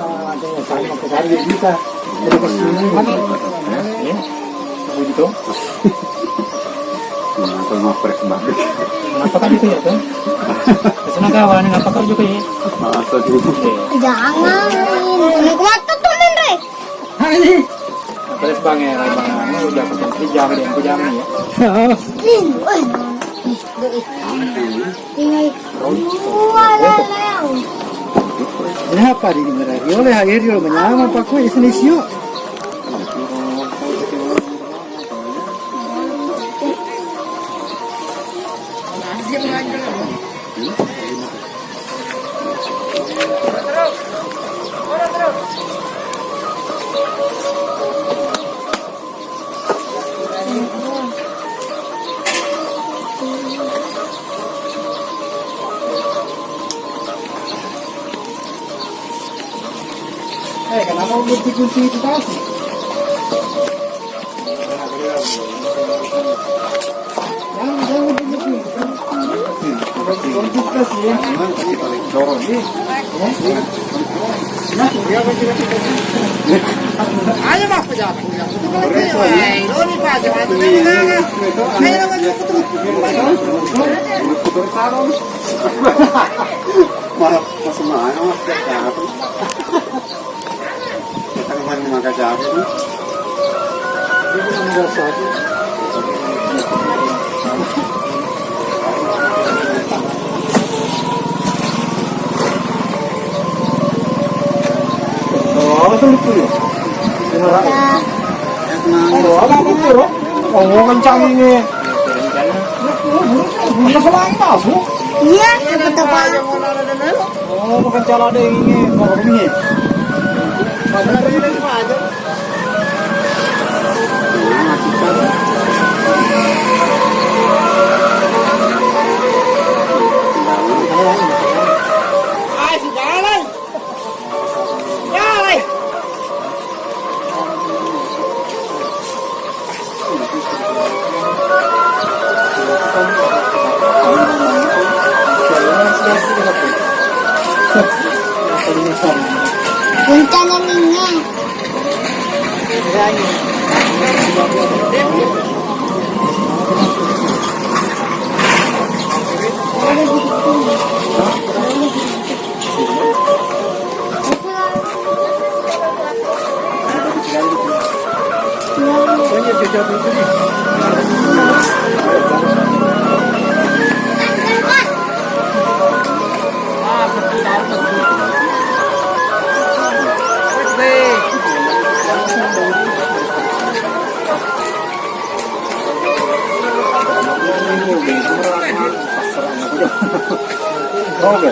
ada yang saya mau cari bisa. Dari kesini mana? Ya, begitu. Atau mau fresh banget. Apa kan itu ya kan? Kesana kawan, ngapa kau juga ya? Masa dulu. Jangan. Ini kuat tuh Andre. Hai. Terus bang ya, bang. Udah pergi jam dia, jam ni ya. Kenapa di mana? Oleh air yo menyama paku isini sio. Kenapa kunci-kunci itu tadi? Jangan kunci. Kunci kasih ya. Dorong ni. Ayo mas pejabat. Ini pak jawab ini mana? Ayo mas Marah masuk mana mas pejabat? Kita kemarin makan jamu. Ini nomor satu. Oh, itu lucu ya. Oh, apa lucu ya? Oh, kencang ini. Bunga selang masuk. Iya, tepat-tepat. Oh, makan cala ada ini. Kalau ini. Mana ini aja. Rencana ninya. Oke.